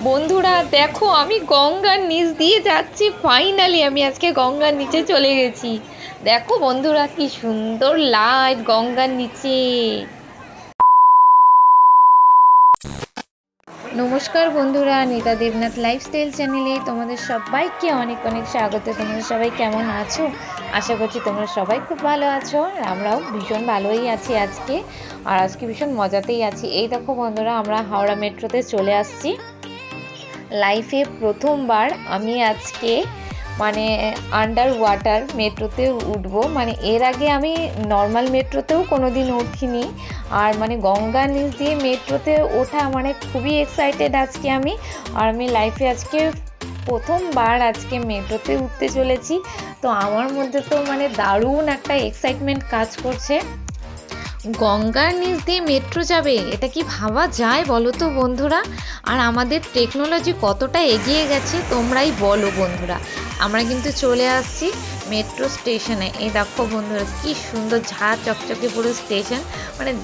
বন্ধুরা দেখো, আমি গঙ্গার নিচ দিয়ে যাচ্ছি। ফাইনালি আমি আজকে গঙ্গার নিচে চলে গেছি। দেখো বন্ধুরা, কি সুন্দর লাইট গঙ্গার নিচে। নমস্কার বন্ধুরা, নিতা দেবনাথ লাইফস্টাইল চ্যানেলে তোমাদের সবাইকে অনেক অনেক স্বাগত। তোমরা সবাই কেমন আছো? আশা করছি তোমরা সবাই খুব ভালো আছো। আমরাও ভীষণ ভালোই আছি আজকে, আর আজকে ভীষণ মজাতেই আছি। এই দেখো বন্ধুরা, আমরা হাওড়া মেট্রোতে চলে আসছি। লাইফে প্রথমবার আমি আজকে আন্ডার ওয়াটার মেট্রোতে উঠবো। এর আগে আমি নর্মাল মেট্রোতেও কোনোদিন উঠিনি। আর গঙ্গার নিচ দিয়ে মেট্রোতে ওঠা খুবই এক্সাইটেড আজকে আমি। আর আমি লাইফে আজকে প্রথমবার আজকে মেট্রোতে উঠতে চলেছি। তো আমার মধ্যে তো দারুণ একটা এক্সাইটমেন্ট কাজ করছে। গঙ্গার নিচ দিয়ে মেট্রো যাবে, এটা কি ভাবা যায় বলো তো বন্ধুরা? আর আমাদের টেকনোলজি কতটা এগিয়ে গেছে তোমরাই বলো বন্ধুরা। আমরা কিন্তু চলে আসছি মেট্রো স্টেশনে। এই দেখো বন্ধুরা, কি সুন্দর ঝাঁ চকচকে পুরো স্টেশন,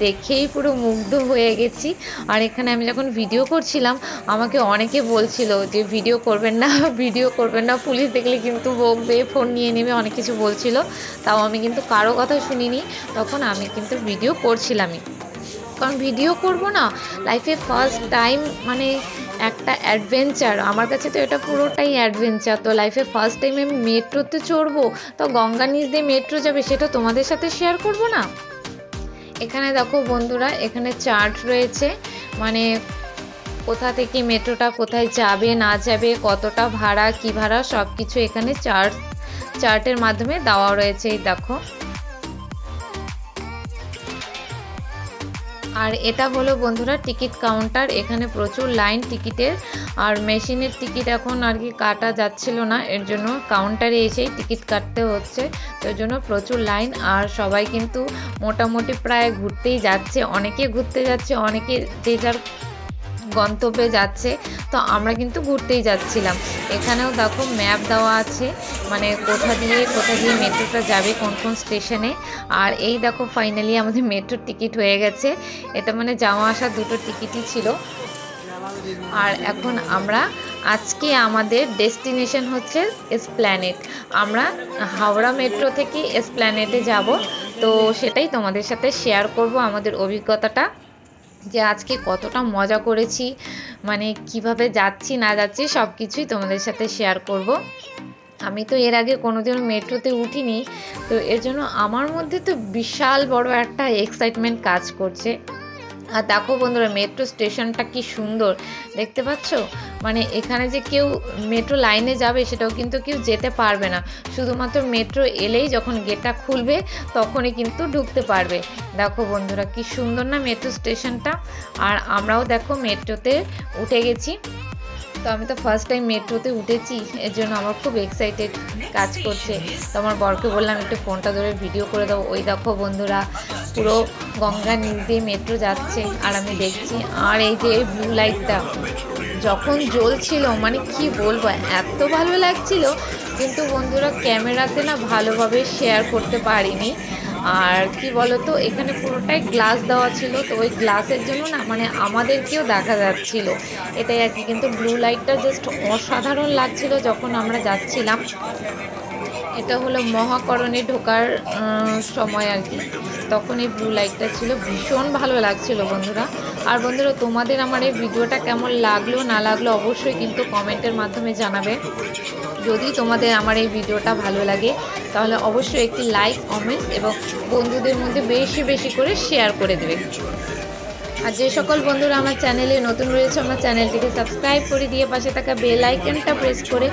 দেখেই পুরো মুগ্ধ হয়ে গেছি। আর এখানে আমি যখন ভিডিও করছিলাম, আমাকে অনেকে বলছিল যে ভিডিও করবেন না, ভিডিও করবেন না, পুলিশ দেখলে কিন্তু বকবে, ফোন নিয়ে নেবে, অনেক কিছু বলছিল। তাও আমি কিন্তু কারো কথা শুনিনি, তখন আমি কিন্তু ভিডিও করছিলামই। কারণ ভিডিও করব না, লাইফে ফার্স্ট টাইম, একটা অ্যাডভেঞ্চার। আমার কাছে তো এটা পুরোটাই অ্যাডভেঞ্চার। তো লাইফে ফার্স্ট টাইম আমি মেট্রোতে চড়বো, তো গঙ্গার নিচ দিয়ে মেট্রো যাবে, সেটা তোমাদের সাথে শেয়ার করব না? এখানে দেখো বন্ধুরা, এখানে চার্ট রয়েছে, কোথা থেকে মেট্রোটা কোথায় যাবে না যাবে, কতটা ভাড়া কি ভাড়া, সব কিছু এখানে চার্টের মাধ্যমে দেওয়া রয়েছে। এই দেখো। আর এটা হলো বন্ধুরা টিকিট কাউন্টার। এখানে প্রচুর লাইন টিকিটের, আর মেশিনের টিকিট এখন আর কি কাটা যাচ্ছিল না, এর জন্য কাউন্টারে এসেই টিকিট কাটতে হচ্ছে। তো এর জন্য প্রচুর লাইন। আর সবাই কিন্তু মোটামুটি প্রায় ঘুরতেই যাচ্ছে, অনেকে ঘুরতে যাচ্ছে, অনেকে যে যার গন্তব্যে যাচ্ছে। তো আমরা কিন্তু ঘুরতেই যাচ্ছিলাম। এখানেও দেখো ম্যাপ দেওয়া আছে, কোথা দিয়ে মেট্রোটা যাবে, কোন কোন স্টেশনে। আর এই দেখো ফাইনালি আমাদের মেট্রোর টিকিট হয়ে গেছে। এটা যাওয়া আসা দুটো টিকিটই ছিল। আর এখন আমরা আজকে আমাদের ডেস্টিনেশন হচ্ছে এসপ্ল্যানেড। আমরা হাওড়া মেট্রো থেকে এসপ্ল্যানেডে যাব। তো সেটাই তোমাদের সাথে শেয়ার করব, আমাদের অভিজ্ঞতাটা, যে আজকে কতটা মজা করেছি, কিভাবে যাচ্ছি না যাচ্ছি সব কিছুই তোমাদের সাথে শেয়ার করব। আমি তো এর আগে কোনোদিন মেট্রোতে উঠিনি, তো এর জন্য আমার মধ্যে তো বিশাল বড় একটা এক্সাইটমেন্ট কাজ করছে। আর দেখো বন্ধুরা, মেট্রো স্টেশনটা কি সুন্দর দেখতে পাচ্ছ। এখানে যে কেউ মেট্রো লাইনে যাবে সেটাও কিন্তু কেউ যেতে পারবে না, শুধুমাত্র মেট্রো এলেই যখন গেটটা খুলবে তখনই কিন্তু ঢুকতে পারবে। দেখো বন্ধুরা, কি সুন্দর না মেট্রো স্টেশনটা। আর আমরাও দেখো মেট্রোতে উঠে গেছি। তো আমি তো ফার্স্ট টাইম মেট্রোতে উঠেছি, এর জন্য আমার খুব এক্সাইটেড কাজ করছে। তো আমার বরকে বললাম একটু ফোনটা ধরে ভিডিও করে দাও। ওই দেখো বন্ধুরা, পুরো গঙ্গার নিচ দিয়ে মেট্রো যাচ্ছে আর আমি দেখছি। আর এই যে ব্লু লাইটটা যখন জ্বলছিল, কি বলবো, এত ভালো লাগছিল। কিন্তু বন্ধুরা, ক্যামেরাতে না ভালোভাবে শেয়ার করতে পারিনি। আর কি বলতো, এখানে পুরোটাই গ্লাস দেওয়া ছিল, তো ওই গ্লাসের জন্য না আমাদেরকেও দেখা যাচ্ছিল, এটাই আর কি। কিন্তু ব্লু লাইটটা জাস্ট অসাধারণ লাগছিল যখন আমরা যাচ্ছিলাম। এটা হলো মহাকরণে ঢোকার সময় আর কি, তখন এই ব্লু লাইটটা ছিল, ভীষণ ভালো লাগছিল বন্ধুরা। আর বন্ধুরা, তোমাদের আমার এই ভিডিওটা কেমন লাগলো না লাগলো অবশ্যই কিন্তু কমেন্টের মাধ্যমে জানাবে। যদি তোমাদের আমার এই ভিডিওটা ভালো লাগে তাহলে অবশ্যই একটি লাইক, কমেন্ট এবং বন্ধুদের মধ্যে বেশি বেশি করে শেয়ার করে দেবে। আর যে সকল বন্ধুরা আমার চ্যানেলে নতুন রয়েছে, আমার চ্যানেলটিকে সাবস্ক্রাইব করে দিয়ে পাশে থাকা বেল আইকনটা প্রেস করে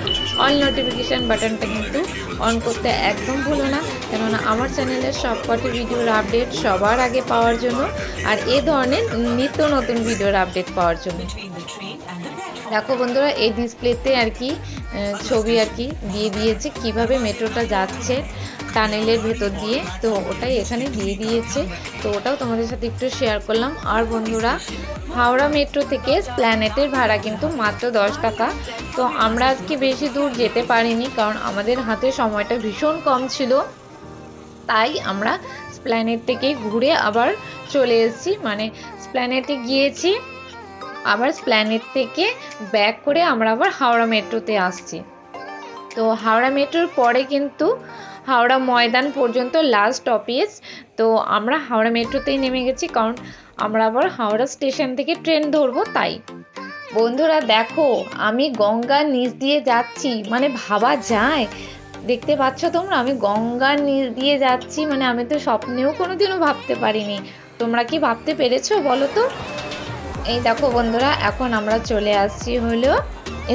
অল নোটিফিকেশান বাটনটা কিন্তু অন করতে একদম ভুলো না, কেননা আমার চ্যানেলের সবকটি ভিডিওর আপডেট সবার আগে পাওয়ার জন্য, আর এ ধরনের নিত্য নতুন ভিডিওর আপডেট পাওয়ার জন্য। দেখো বন্ধুরা, এই ডিসপ্লেতে আর কি ছবি আর কি দিয়ে দিয়েছে কিভাবে মেট্রোটা যাচ্ছে টানেলের ভেতর দিয়ে, তো ওটাই এখানে দিয়ে দিয়েছে। তো ওটাও তোমাদের সাথে একটু শেয়ার করলাম। আর বন্ধুরা, হাওড়া মেট্রো থেকে এসপ্ল্যানেডের ভাড়া কিন্তু মাত্র 10 টাকা। তো আমরা আজকে বেশি দূর যেতে পারিনি, কারণ আমাদের হাতে সময়টা ভীষণ কম ছিল। তাই আমরা এসপ্ল্যানেড থেকেই ঘুরে আবার চলে এসেছি। এসপ্ল্যানেডে গিয়েছি, আবার এসপ্ল্যানেড থেকে ব্যাক করে আমরা আবার হাওড়া মেট্রোতে আসছি। তো হাওড়া মেট্রোর পরে কিন্তু হাওড়া ময়দান পর্যন্ত লাস্ট স্টপেজ। তো আমরা হাওড়া মেট্রোতেই নেমে গেছি, কারণ আমরা আবার হাওড়া স্টেশন থেকে ট্রেন ধরবো তাই। বন্ধুরা দেখো, আমি গঙ্গার নিচ দিয়ে যাচ্ছি, মানে ভাবা যায়, দেখতে পাচ্ছ তোমরা, আমি গঙ্গার নিচ দিয়ে যাচ্ছি, মানে আমি তো স্বপ্নেও কোনোদিনও ভাবতে পারিনি। তোমরা কি ভাবতে পেরেছো বলো তো? এই দেখো বন্ধুরা, এখন আমরা চলে আসছি হলো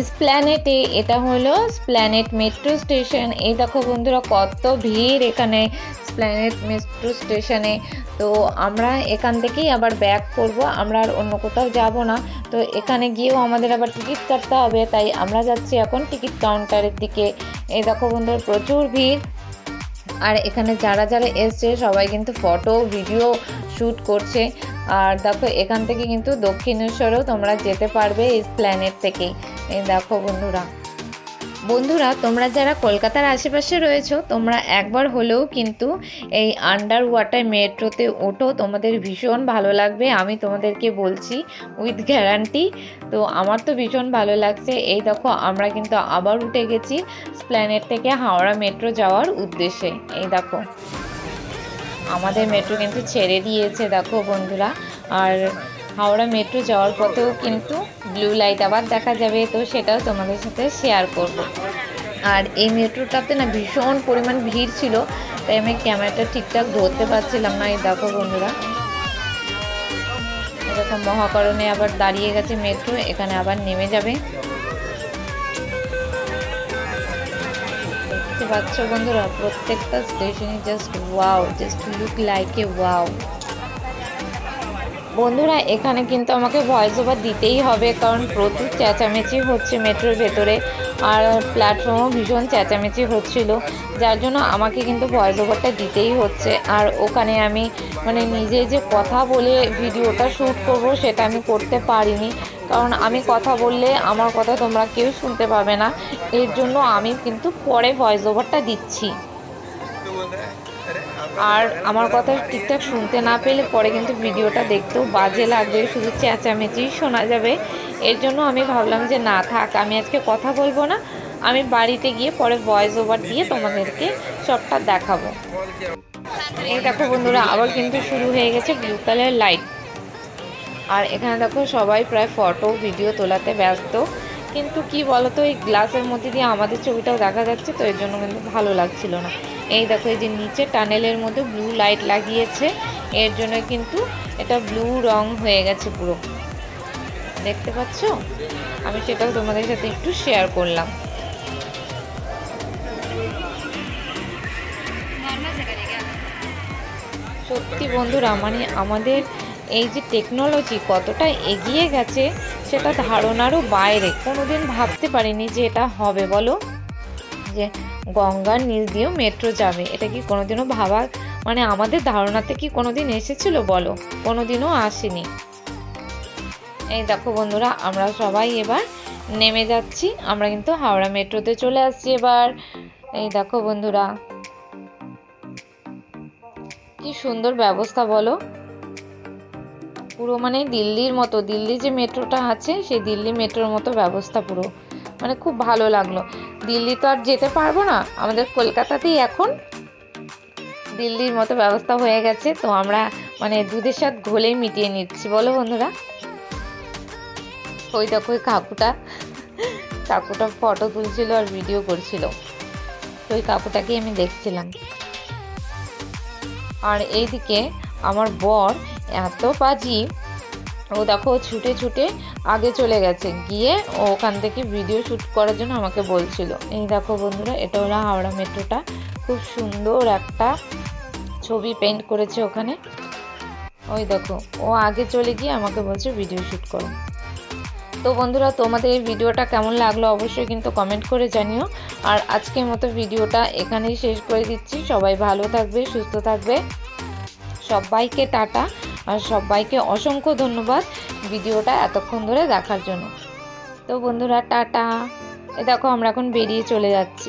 এসপ্ল্যানেডে। এটা হলো এসপ্ল্যানেড মেট্রো স্টেশন। এই দেখো বন্ধুরা, কত ভিড় এখানে এসপ্ল্যানেড মেট্রো স্টেশনে। তো আমরা এখান থেকেই আবার ব্যাক করব, আমরা আর অন্য কোথাও যাব না। তো এখানে গিয়েও আমাদের আবার টিকিট কাটতে হবে, তাই আমরা যাচ্ছি এখন টিকিট কাউন্টারের দিকে। এই দেখো বন্ধুরা, প্রচুর ভিড়। আর এখানে যারা যারা এসছে সবাই কিন্তু ফটো ভিডিও শ্যুট করছে। আর দেখো, এখান থেকে কিন্তু দক্ষিণেশ্বরেও তোমরা যেতে পারবে এসপ্ল্যানেড থেকেই। এই দেখো বন্ধুরা তোমরা যারা কলকাতার আশেপাশে রয়েছো, তোমরা একবার হলেও কিন্তু এই আন্ডার ওয়াটার মেট্রোতে ওঠো, তোমাদের ভীষণ ভালো লাগবে, আমি তোমাদেরকে বলছি উইথ গ্যারান্টি। তো আমার তো ভীষণ ভালো লাগছে। এই দেখো, আমরা কিন্তু আবার উঠে গেছি এসপ্ল্যানেড থেকে হাওড়া মেট্রো যাওয়ার উদ্দেশ্যে। এই দেখো, আমাদের মেট্রো কিন্তু ছেড়ে দিয়েছে দেখো বন্ধুরা। আর হাওড়া মেট্রো যাওয়ার পথেও কিন্তু ব্লু লাইট আবার দেখা যাবে, তো সেটাও তোমাদের সাথে শেয়ার করব। আর এই মেট্রোটাতে না ভীষণ পরিমাণ ভিড় ছিল, তাই আমি ক্যামেরাটা ঠিকঠাক ধরতে পারছিলাম না। এই দেখো বন্ধুরা, এরকম মহাকরণে আবার দাঁড়িয়ে গেছে মেট্রো, এখানে আবার নেমে যাবে। দেখতে পাচ্ছ বন্ধুরা, প্রত্যেকটা স্টেশনে just wow, just look like a wow. বন্ধুরা এখানে কিন্তু আমাকে ভয়েস ওভার দিতেই হবে, কারণ প্রচুর চেঁচামেচি হচ্ছে মেট্রোর ভেতরে, আর প্ল্যাটফর্মও ভীষণ চেঁচামেচি হচ্ছিল, যার জন্য আমাকে কিন্তু ভয়েস ওভারটা দিতেই হচ্ছে। আর ওখানে আমি মানে নিজে যে কথা বলে ভিডিওটা শ্যুট করব সেটা আমি করতে পারিনি, কারণ আমি কথা বললে আমার কথা তোমরা কেউ শুনতে পাবে না, এর জন্য আমি কিন্তু পরে ভয়েস ওভারটা দিচ্ছি। আর আমার কথা ঠিকঠাক শুনতে না পেলে পরে কিন্তু ভিডিওটা দেখতেও বাজে লাগবে, শুধু চেঁচামেচি শোনা যাবে। এর জন্য আমি ভাবলাম যে না থাক, আমি আজকে কথা বলবো না, আমি বাড়িতে গিয়ে পরে ভয়েস ওভার দিয়ে তোমাদেরকে সবটা দেখাবো। এই দেখো বন্ধুরা, আবার কিন্তু শুরু হয়ে গেছে ব্লু কালার লাইট। আর এখানে দেখো সবাই প্রায় ফটো ভিডিও তোলাতে ব্যস্ত, কিন্তু কি বলতো, এই গ্লাসের মধ্যে দিয়ে আমাদের ছবিটাও দেখা যাচ্ছে, তো এর জন্য কিন্তু ভালো লাগছিল না। এই দেখো, এই যে নিচে টানেলের মধ্যে ব্লু লাইট লাগিয়েছে, এর জন্য কিন্তু এটা ব্লু রং হয়ে গেছে পুরো, দেখতে পাচ্ছ? আমি সেটাও তোমাদের সাথে একটু শেয়ার করলাম। সত্যি বন্ধুরা, মানে আমাদের এই যে টেকনোলজি কতটা এগিয়ে গেছে সেটা ধারণারও বাইরে। কোনোদিন ভাবতে পারিনি যে এটা হবে, বলো, যে গঙ্গার নিচ দিয়েও মেট্রো যাবে। এটা কি কোনোদিনও ভাবা, মানে আমাদের ধারণাতে কি কোনোদিন এসেছিল বলো? কোনোদিনও আসেনি। এই দেখো বন্ধুরা, আমরা সবাই এবার নেমে যাচ্ছি, আমরা কিন্তু হাওড়া মেট্রোতে চলে আসছি এবার। এই দেখো বন্ধুরা, কি সুন্দর ব্যবস্থা বলো, পুরো মানে দিল্লির মতো, দিল্লি যে মেট্রোটা আছে সেই দিল্লি মেট্রোর মতো ব্যবস্থা পুরো, মানে খুব ভালো লাগলো। দিল্লি তো আর যেতে পারবো না, আমাদের কলকাতাতেই এখন দিল্লির মতো ব্যবস্থা হয়ে গেছে, তো আমরা মানে দুধের সাথে ঘোলেই মিটিয়ে নিচ্ছি, বলো বন্ধুরা। ওই দেখো ওই কাকুটা ফটো তুলছিল আর ভিডিও করছিল, তো ওই কাকুটাকে আমি দেখছিলাম। আর এইদিকে আমার বর এত বাজি, ও দেখো ছুটে ছুটে আগে চলে গেছে, গিয়ে ও ওখান থেকে ভিডিও শ্যুট করার জন্য আমাকে বলছিল। এই দেখো বন্ধুরা, এটা হলো হাওড়া মেট্রোটা, খুব সুন্দর একটা ছবি পেইন্ট করেছে ওখানে। ওই দেখো, ও আগে চলে গিয়ে আমাকে বলছে ভিডিও শ্যুট করো। তো বন্ধুরা, তোমাদের এই ভিডিওটা কেমন লাগলো অবশ্যই কিন্তু কমেন্ট করে জানিও। আর আজকের মতো ভিডিওটা এখানেই শেষ করে দিচ্ছি। সবাই ভালো থাকবে, সুস্থ থাকবে, সবাইকে টাটা। আর সবাইকে অসংখ্য ধন্যবাদ ভিডিওটা এতক্ষণ ধরে দেখার জন্য। তো বন্ধুরা টাটা। দেখো আমরা এখন বেরিয়ে চলে যাচ্ছি।